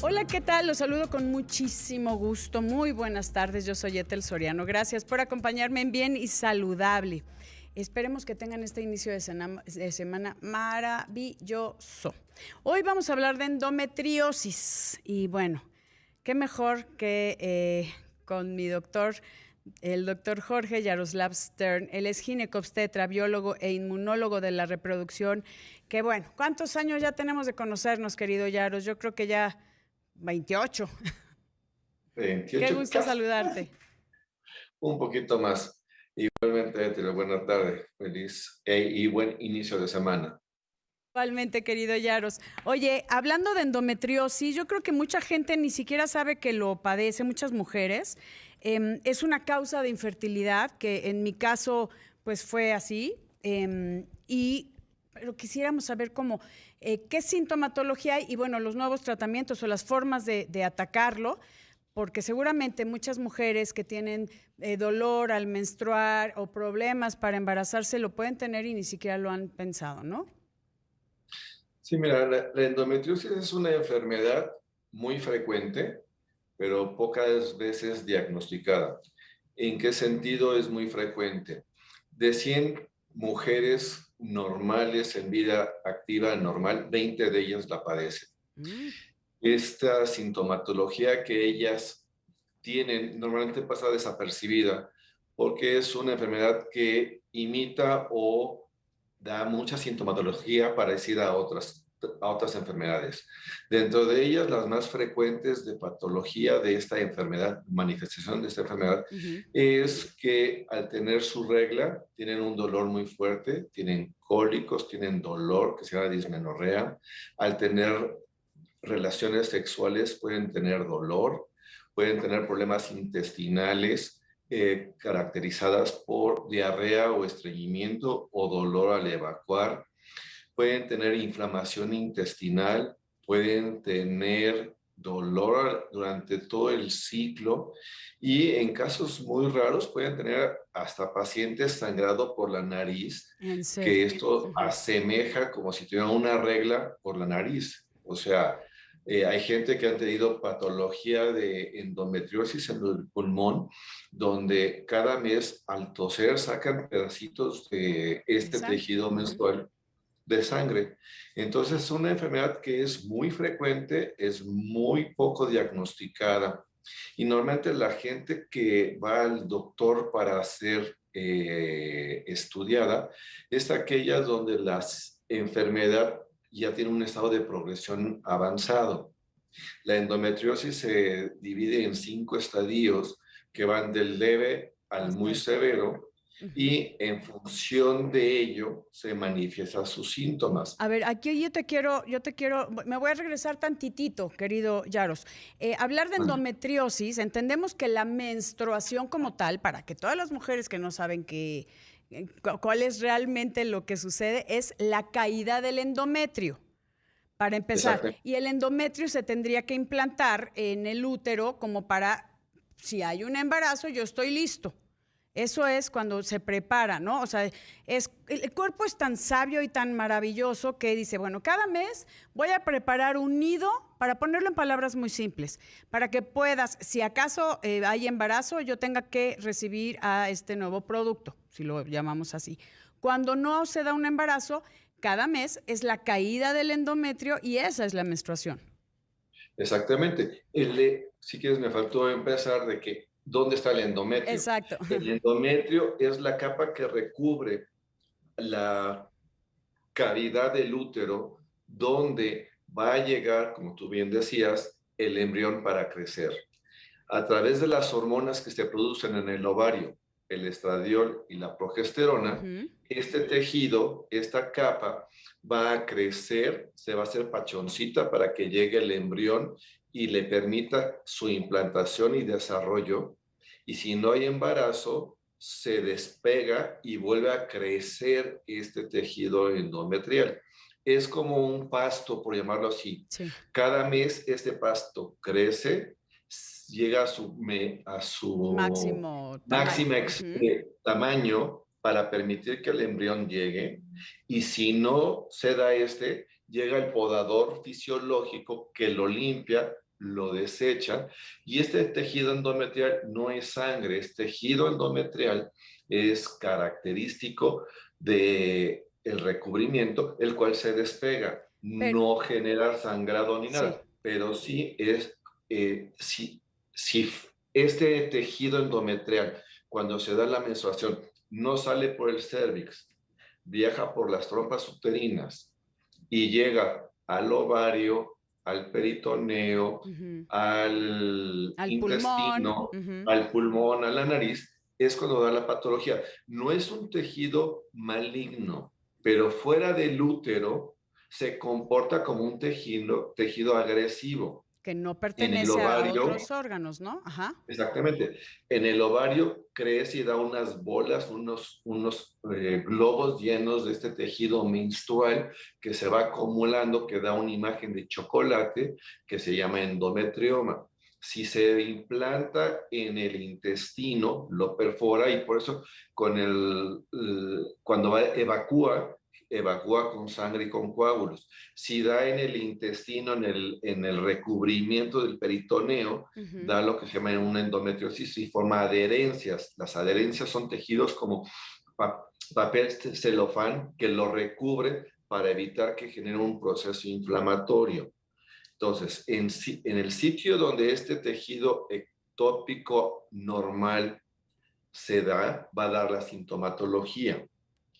Hola, ¿qué tal? Los saludo con muchísimo gusto. Muy buenas tardes. Yo soy Ethel Soriano. Gracias por acompañarme en Bien y Saludable. Esperemos que tengan este inicio de semana maravilloso. Hoy vamos a hablar de endometriosis. Y bueno, qué mejor que con mi doctor, el doctor Jorge Yaroslav Stern. Él es ginecobstetra, biólogo e inmunólogo de la reproducción. Que bueno, ¿cuántos años ya tenemos de conocernos, querido Yaros? Yo creo que ya 28. Qué 28, gusto casi, saludarte. un poquito más. Igualmente, Ethel, buena tarde, feliz y buen inicio de semana. Igualmente, querido Yaros. Oye, hablando de endometriosis, yo creo que mucha gente ni siquiera sabe que lo padece, muchas mujeres. Es una causa de infertilidad, que en mi caso, pues fue así. Pero quisiéramos saber cómo, qué sintomatología hay y, bueno, los nuevos tratamientos o las formas de atacarlo, porque seguramente muchas mujeres que tienen dolor al menstruar o problemas para embarazarse lo pueden tener y ni siquiera lo han pensado, ¿no? Sí, mira, la endometriosis es una enfermedad muy frecuente, pero pocas veces diagnosticada. ¿En qué sentido es muy frecuente? De 100 mujeres normales en vida activa normal, 20 de ellas la padecen. Mm. Esta sintomatología que ellas tienen normalmente pasa desapercibida porque es una enfermedad que imita o da mucha sintomatología parecida a otras enfermedades. Dentro de ellas, las más frecuentes de patología de esta enfermedad, manifestación de esta enfermedad, Ujú. es que al tener su regla tienen un dolor muy fuerte, tienen cólicos, tienen dolor que se llama dismenorrea. Al tener relaciones sexuales pueden tener dolor, pueden tener problemas intestinales caracterizadas por diarrea o estreñimiento o dolor al evacuar, pueden tener inflamación intestinal, pueden tener dolor durante todo el ciclo y en casos muy raros pueden tener hasta pacientes sangrado por la nariz, En que serio. esto Ujú. asemeja como si tuvieran una regla por la nariz. O sea, hay gente que ha tenido patología de endometriosis en el pulmón, donde cada mes al toser sacan pedacitos de De este sangre. tejido Ujú. menstrual de sangre. Entonces, es una enfermedad que es muy frecuente, es muy poco diagnosticada. Y normalmente la gente que va al doctor para ser estudiada es aquella donde la enfermedad ya tiene un estado de progresión avanzado. La endometriosis se divide en 5 estadios que van del leve al muy Hasta- severo Ujú. y en función de ello se manifiestan sus síntomas. A ver, aquí me voy a regresar tantitito, querido Yaros. Hablar de Bueno, endometriosis, entendemos que la menstruación como tal, para que todas las mujeres que no saben cuál es realmente lo que sucede, es la caída del endometrio. Para empezar, exactamente. y el endometrio se tendría que implantar en el útero como para, si hay un embarazo, yo estoy listo. Eso es cuando se prepara, ¿no? O sea, el cuerpo es tan sabio y tan maravilloso que dice, bueno, cada mes voy a preparar un nido, para ponerlo en palabras muy simples, para que puedas, si acaso hay embarazo, yo tenga que recibir a este nuevo producto, si lo llamamos así. Cuando no se da un embarazo, cada mes es la caída del endometrio y esa es la menstruación. Exactamente. Si quieres, me faltó empezar de que, ¿dónde está el endometrio? Exacto. El endometrio es la capa que recubre la cavidad del útero donde va a llegar, como tú bien decías, el embrión para crecer. A través de las hormonas que se producen en el ovario, el estradiol y la progesterona, Ujú. este tejido, esta capa, va a crecer, se va a hacer pachoncita para que llegue el embrión y le permita su implantación y desarrollo. Y si no hay embarazo, se despega y vuelve a crecer este tejido endometrial. Es como un pasto, por llamarlo así. Sí. Cada mes este pasto crece, llega a su Máximo tamaño. máxima Ujú. tamaño para permitir que el embrión llegue. Y si no se da llega el podador fisiológico que lo limpia lo desecha, y este tejido endometrial no es sangre, es tejido endometrial, es característico de el recubrimiento, el cual se despega, Pero, no genera sangrado ni sí. nada, pero sí es, si este tejido endometrial, cuando se da la menstruación, no sale por el cervix, viaja por las trompas uterinas y llega al ovario, al peritoneo, Ujú. al Al pulmón. intestino, Ujú. al pulmón, a la nariz, es cuando da la patología. No es un tejido maligno, pero fuera del útero se comporta como un tejido agresivo. Que no En el pertenece a ovario, otros órganos, ¿no? Ajá. exactamente. En el ovario crece y da unas bolas, unos globos llenos de este tejido menstrual que se va acumulando, que da una imagen de chocolate que se llama endometrioma. Si se implanta en el intestino, lo perfora y por eso cuando evacúa con sangre y con coágulos. Si da en el intestino, en el recubrimiento del peritoneo, Ujú. da lo que se llama una endometriosis y forma adherencias. Las adherencias son tejidos como papel celofán que lo recubre para evitar que genere un proceso inflamatorio. Entonces, en el sitio donde este tejido ectópico normal se da, va a dar la sintomatología.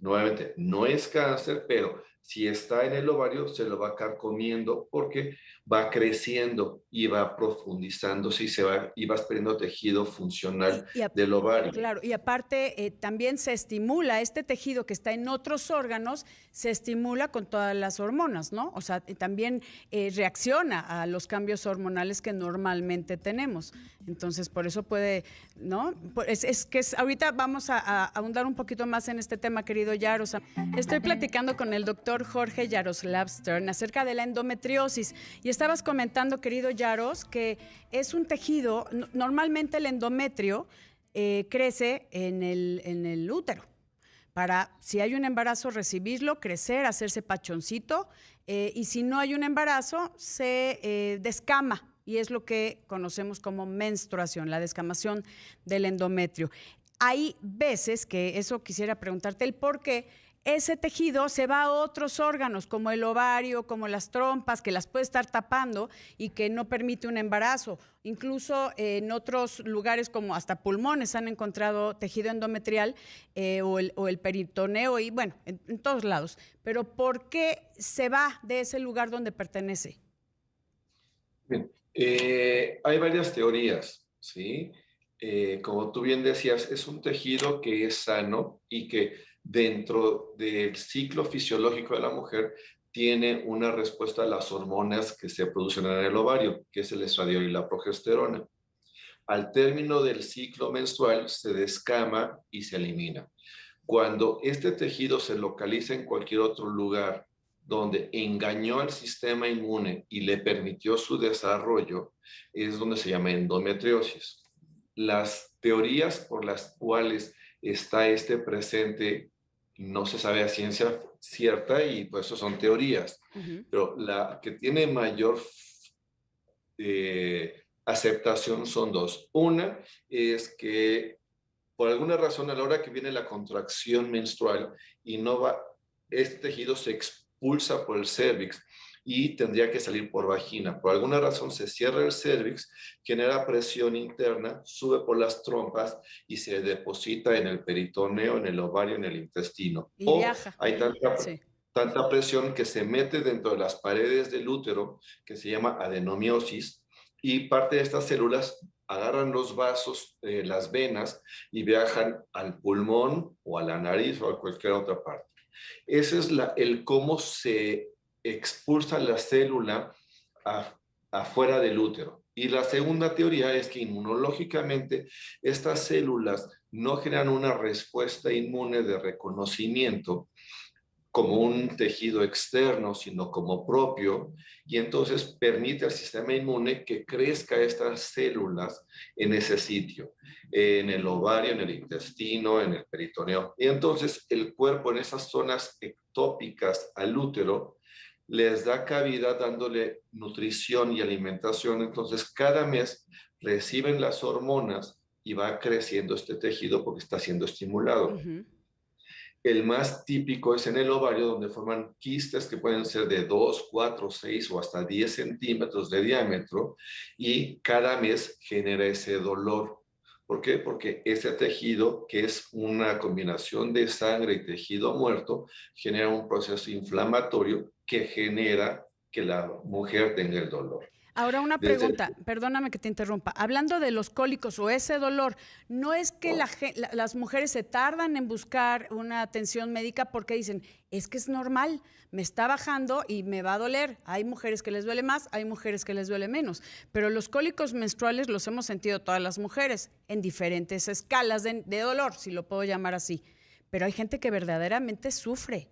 Nuevamente, no es cáncer, pero si está en el ovario, se lo va a carcomiendo porque va creciendo y va profundizándose y vas perdiendo tejido funcional Y del ovario. claro, y aparte también se estimula este tejido que está en otros órganos, se estimula con todas las hormonas, ¿no? O sea, también reacciona a los cambios hormonales que normalmente tenemos. Entonces, por eso puede, ¿no? Ahorita vamos a ahondar un poquito más en este tema, querido Yaros. Estoy platicando con el doctor Jorge Yaroslav Stern acerca de la endometriosis y estabas comentando, querido Yaros, que es un tejido, normalmente el endometrio crece en el útero para, si hay un embarazo, recibirlo, crecer, hacerse pachoncito, y si no hay un embarazo, se descama, y es lo que conocemos como menstruación, la descamación del endometrio. Hay veces que, eso quisiera preguntarte, el por qué ese tejido se va a otros órganos, como el ovario, como las trompas, que las puede estar tapando y que no permite un embarazo. Incluso en otros lugares, como hasta pulmones, han encontrado tejido endometrial o el peritoneo, y bueno, en todos lados. Pero ¿por qué se va de ese lugar donde pertenece? Bien, hay varias teorías, ¿sí? Como tú bien decías, es un tejido que es sano y que dentro del ciclo fisiológico de la mujer tiene una respuesta a las hormonas que se producen en el ovario, que es el estradiol y la progesterona. Al término del ciclo menstrual se descama y se elimina. Cuando este tejido se localiza en cualquier otro lugar donde engañó al sistema inmune y le permitió su desarrollo, es donde se llama endometriosis. Las teorías por las cuales está este presente no se sabe a ciencia cierta y pues eso son teorías, Ujú. pero la que tiene mayor aceptación son dos. Una es que por alguna razón a la hora que viene la contracción menstrual y no va, este tejido se expulsa por el cervix y tendría que salir por vagina. Por alguna razón se cierra el cervix, genera presión interna, sube por las trompas y se deposita en el peritoneo, en el ovario, en el intestino. Y O viaja. hay Ujú. Sí. tanta presión que se mete dentro de las paredes del útero, que se llama adenomiosis, y parte de estas células agarran los vasos, las venas, y viajan al pulmón o a la nariz o a cualquier otra parte. Ese es el cómo se expulsa la célula afuera del útero. Y la segunda teoría es que inmunológicamente estas células no generan una respuesta inmune de reconocimiento como un tejido externo, sino como propio, y entonces permite al sistema inmune que crezca estas células en ese sitio, en el ovario, en el intestino, en el peritoneo. Y entonces el cuerpo en esas zonas ectópicas al útero les da cabida dándole nutrición y alimentación. Entonces, cada mes reciben las hormonas y va creciendo este tejido porque está siendo estimulado. Ujú. El más típico es en el ovario, donde forman quistes que pueden ser de 2, 4, 6 o hasta 10 centímetros de diámetro y cada mes genera ese dolor. ¿Por qué? Porque ese tejido, que es una combinación de sangre y tejido muerto, genera un proceso inflamatorio que genera que la mujer tenga el dolor. Ahora una Desde el... pregunta, perdóname que te interrumpa. Hablando de los cólicos o ese dolor, ¿no es que las mujeres se tardan en buscar una atención médica porque dicen, es que es normal, me está bajando y me va a doler? Hay mujeres que les duele más, hay mujeres que les duele menos, pero los cólicos menstruales los hemos sentido todas las mujeres en diferentes escalas de dolor, si lo puedo llamar así. Pero hay gente que verdaderamente sufre.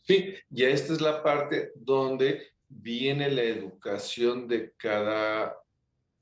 Sí, y esta es la parte donde viene la educación de cada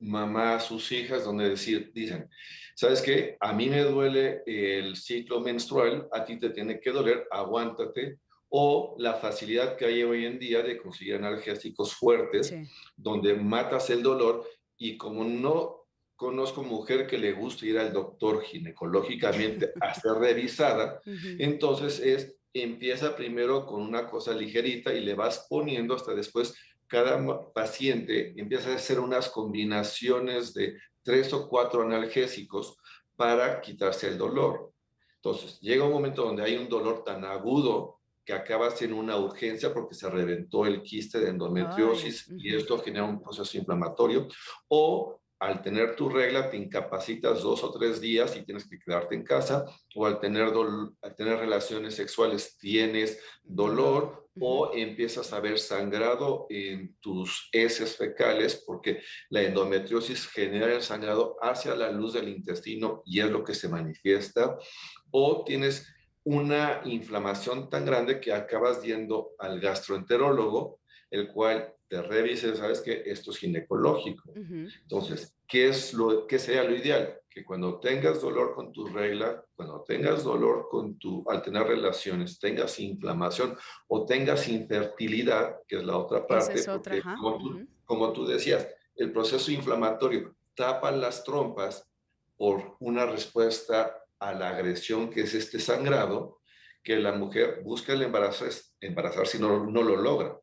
mamá a sus hijas, donde dicen, ¿sabes qué? A mí me duele el ciclo menstrual, a ti te tiene que doler, aguántate. O la facilidad que hay hoy en día de conseguir analgésicos fuertes, Sí. donde matas el dolor y como no conozco mujer que le guste ir al doctor ginecológicamente a ser revisada, Ujú. entonces empieza primero con una cosa ligerita y le vas poniendo hasta después cada paciente empieza a hacer unas combinaciones de 3 o 4 analgésicos para quitarse el dolor. Entonces, llega un momento donde hay un dolor tan agudo que acaba siendo una urgencia porque se reventó el quiste de Ay, endometriosis y ujú. esto genera un proceso inflamatorio. O al tener tu regla te incapacitas 2 o 3 días y tienes que quedarte en casa, o al tener relaciones sexuales tienes Dolor. dolor Ujú. o empiezas a ver sangrado en tus heces fecales porque la endometriosis genera el sangrado hacia la luz del intestino y es lo que se manifiesta, o tienes una inflamación tan grande que acabas yendo al gastroenterólogo, el cual te revise, sabes que esto es ginecológico. Ujú. Entonces, ¿qué sería lo ideal? Que cuando tengas dolor con tu regla, cuando tengas dolor al tener relaciones, tengas inflamación o tengas infertilidad, que es la otra Esa parte, es otra, porque ajá. Ujú. como tú decías, el proceso inflamatorio tapa las trompas por una respuesta a la agresión que es este sangrado, que la mujer busca el embarazarse y no lo logra.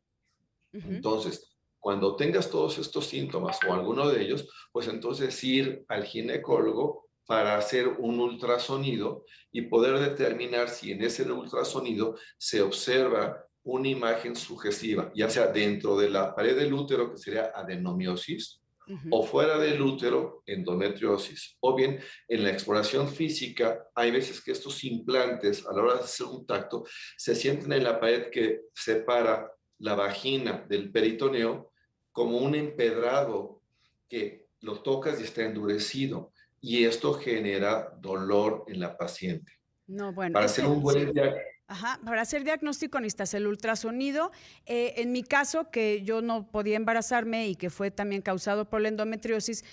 Ujú. Entonces, cuando tengas todos estos síntomas o alguno de ellos, pues entonces ir al ginecólogo para hacer un ultrasonido y poder determinar si en ese ultrasonido se observa una imagen sugestiva, ya sea dentro de la pared del útero, que sería adenomiosis, Ujú. o fuera del útero, endometriosis. O bien, en la exploración física, hay veces que estos implantes, a la hora de hacer un tacto, se sienten en la pared que separa la vagina del peritoneo como un empedrado que lo tocas y está endurecido. Y esto genera dolor en la paciente. No, bueno, Para es hacer que un sí. buen diagnóstico. Ajá, para hacer diagnóstico necesitas el ultrasonido. En mi caso, que yo no podía embarazarme y que fue también causado por la endometriosis,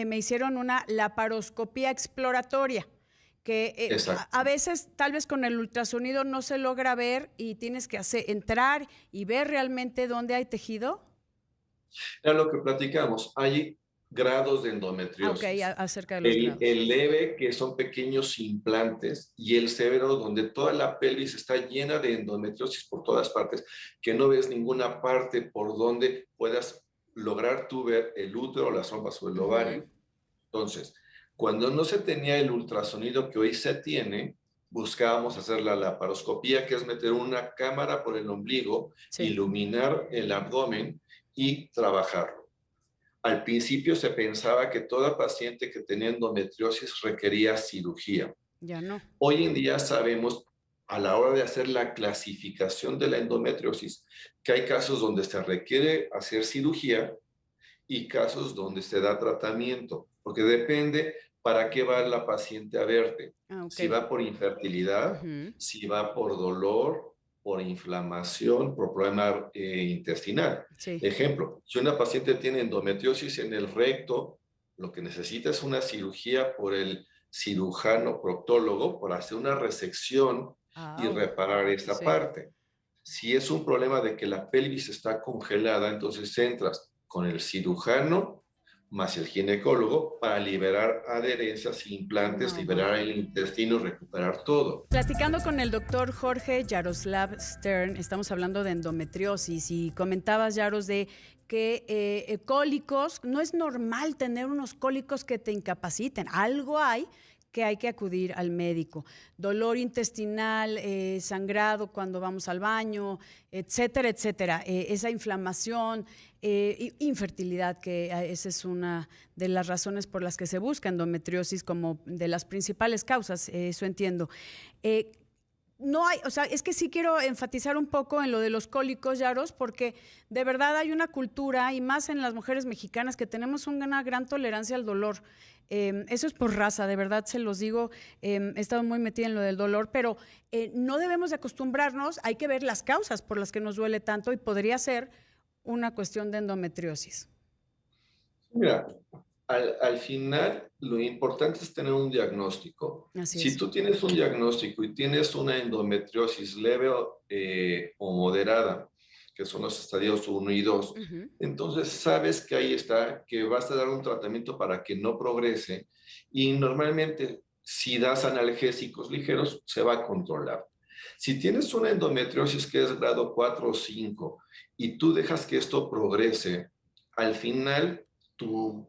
me hicieron una laparoscopía exploratoria, que a Exacto. veces tal vez con el ultrasonido no se logra ver y tienes que entrar y ver realmente dónde hay tejido. Era lo que platicamos. Hay grados de Ah, ok, endometriosis. acerca de los El grados. leve, que son pequeños implantes, y el severo, donde toda la pelvis está llena de endometriosis por todas partes, que no ves ninguna parte por donde puedas lograr tú ver el útero, las trompas o el Ujú. ovario. Entonces, cuando no se tenía el ultrasonido que hoy se tiene, buscábamos hacer la laparoscopía, que es meter una cámara por el ombligo, Sí, iluminar el abdomen y trabajarlo. Al principio se pensaba que toda paciente que tenía endometriosis requería cirugía. ya no. Hoy en día sabemos, a la hora de hacer la clasificación de la endometriosis, que hay casos donde se requiere hacer cirugía y casos donde se da tratamiento, porque depende para qué va la paciente a verte. Ah, ok. Si va por infertilidad, Ujú. si va por dolor, por inflamación, por problema intestinal. Sí. Ejemplo, si una paciente tiene endometriosis en el recto, lo que necesita es una cirugía por el cirujano proctólogo, por hacer una resección y Ah, reparar esa sí. parte. Si es un problema de que la pelvis está congelada, entonces entras con el cirujano más el ginecólogo para liberar adherencias, implantes, No, liberar bueno. el intestino, recuperar todo. Platicando con el doctor Jorge Yaroslav Stern, estamos hablando de endometriosis y comentabas, Yaros, de que cólicos, no es normal tener unos cólicos que te incapaciten, algo hay que hay que acudir al médico. Dolor intestinal, sangrado cuando vamos al baño, etcétera, etcétera. Esa inflamación, infertilidad, que esa es una de las razones por las que se busca endometriosis como de las principales causas, eso entiendo. Eh, no hay, o sea, es que sí quiero enfatizar un poco en lo de los cólicos, Yaros, porque de verdad hay una cultura, y más en las mujeres mexicanas, que tenemos una gran tolerancia al dolor. Eso es por raza, de verdad se los digo, he estado muy metida en lo del dolor, pero no debemos de acostumbrarnos, hay que ver las causas por las que nos duele tanto y podría ser una cuestión de endometriosis. Mira, al final lo importante es tener un diagnóstico. Así Si es. tú tienes un diagnóstico y tienes una endometriosis leve o moderada, que son los estadios 1 y 2, Ujú. entonces sabes que ahí está, que vas a dar un tratamiento para que no progrese y normalmente si das analgésicos ligeros se va a controlar. Si tienes una endometriosis que es grado 4 o 5 y tú dejas que esto progrese, al final tu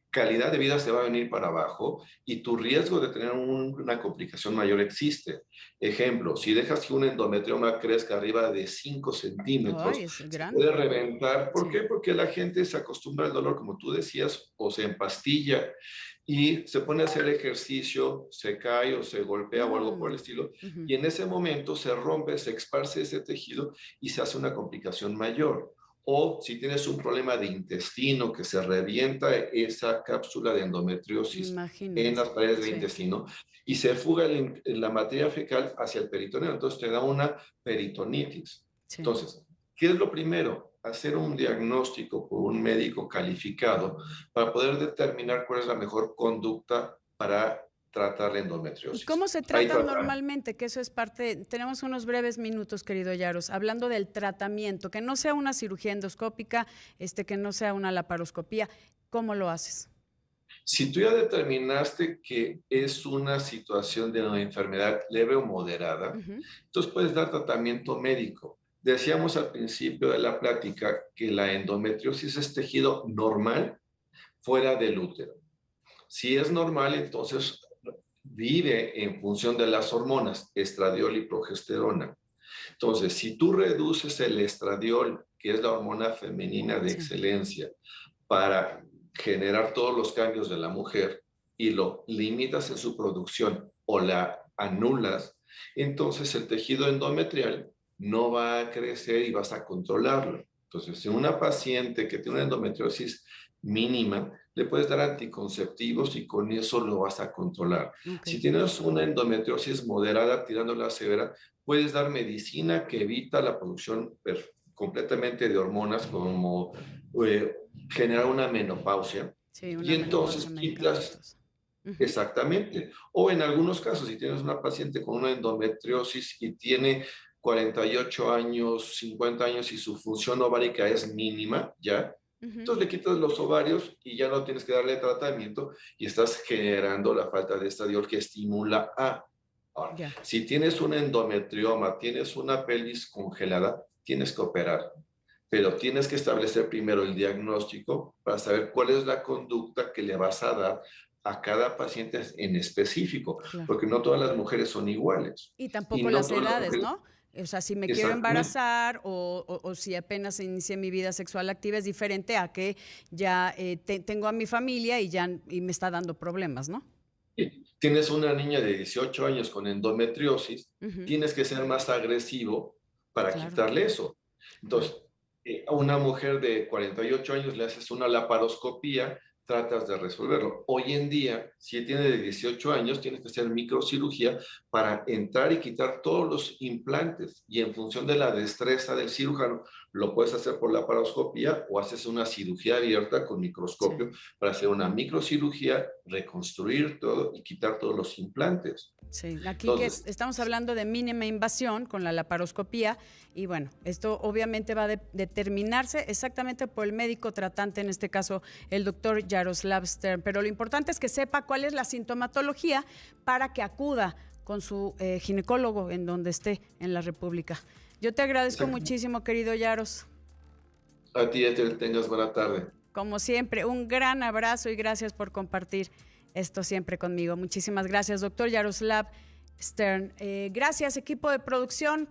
calidad de vida se va a venir para abajo y tu riesgo de tener una complicación mayor existe. Ejemplo, si dejas que un endometrioma crezca arriba de 5 Ay, centímetros, es se grande. puede reventar. ¿Por Sí. qué? Porque la gente se acostumbra al dolor, como tú decías, o se empastilla y se pone a hacer ejercicio, se cae o se golpea o No, algo por el no. estilo, Ujú. y en ese momento se rompe, se esparce ese tejido y se hace una complicación mayor. O si tienes un problema de intestino que se revienta esa cápsula de endometriosis en Imagínate. las paredes del Sí, intestino y se fuga la materia fecal hacia el peritoneo, entonces te da una peritonitis. sí. Entonces, ¿qué es lo primero? Hacer un diagnóstico por un médico calificado para poder determinar cuál es la mejor conducta para tratar la ¿Y endometriosis. cómo se Hay tratan tratamiento. normalmente? Que eso es parte, tenemos unos breves minutos, querido Yaros, hablando del tratamiento, que no sea una cirugía endoscópica, que no sea una laparoscopía. ¿Cómo lo haces? Si tú ya determinaste que es una situación de una enfermedad leve o moderada, Ujú. entonces puedes dar tratamiento médico. Decíamos al principio de la plática que la endometriosis es tejido normal fuera del útero. Si es normal, entonces vive en función de las hormonas, estradiol y progesterona. Entonces, si tú reduces el estradiol, que es la hormona femenina de Sí. excelencia, para generar todos los cambios de la mujer y lo limitas en su producción o la anulas, entonces el tejido endometrial no va a crecer y vas a controlarlo. Entonces, en una paciente que tiene una endometriosis mínima, le puedes dar anticonceptivos y con eso lo vas a controlar. Ok. Si tienes una endometriosis moderada tirándola a severa, puedes dar medicina que evita la producción completamente de hormonas como generar una menopausia Sí, y una entonces menopausia quitas medicamentosa. Ujú. exactamente. O en algunos casos, si tienes una paciente con una endometriosis y tiene 48 años, 50 años y su función ovárica es mínima, ya, Ujú. entonces le quitas los ovarios y ya no tienes que darle tratamiento y estás generando la falta de estradiol que estimula a. Ahora, Ya. si tienes un endometrioma, tienes una pelvis congelada, tienes que operar, pero tienes que establecer primero el diagnóstico para saber cuál es la conducta que le vas a dar a cada paciente en específico, Claro. porque no todas las mujeres son iguales Y y tampoco no las todas las edades, mujeres, ¿no? O sea, si me quiero exactamente. embarazar o si apenas inicié mi vida sexual activa es diferente a que ya tengo a mi familia y ya y me está dando problemas, ¿no? Tienes una niña de 18 años con endometriosis, Ujú. tienes que ser más agresivo para Claro, quitarle eso. claro. Entonces, a una mujer de 48 años le haces una laparoscopía, tratas de resolverlo. Hoy en día, si tiene de 18 años, tienes que hacer microcirugía para entrar y quitar todos los implantes y en función de la destreza del cirujano, Lo puedes hacer por laparoscopía o haces una cirugía abierta con microscopio para hacer una microcirugía, reconstruir todo y quitar todos los implantes. Sí, aquí Entonces, estamos hablando de mínima invasión con la laparoscopía y bueno, esto obviamente va a determinarse exactamente por el médico tratante, en este caso el doctor Jaroslav Stern, pero lo importante es que sepa cuál es la sintomatología para que acuda con su ginecólogo en donde esté en la República. Yo te agradezco muchísimo, querido Yaros. A ti, Ethel, tengas buena tarde. Como siempre, un gran abrazo y gracias por compartir esto siempre conmigo. Muchísimas gracias, doctor Jaroslav Stern. Gracias, equipo de producción.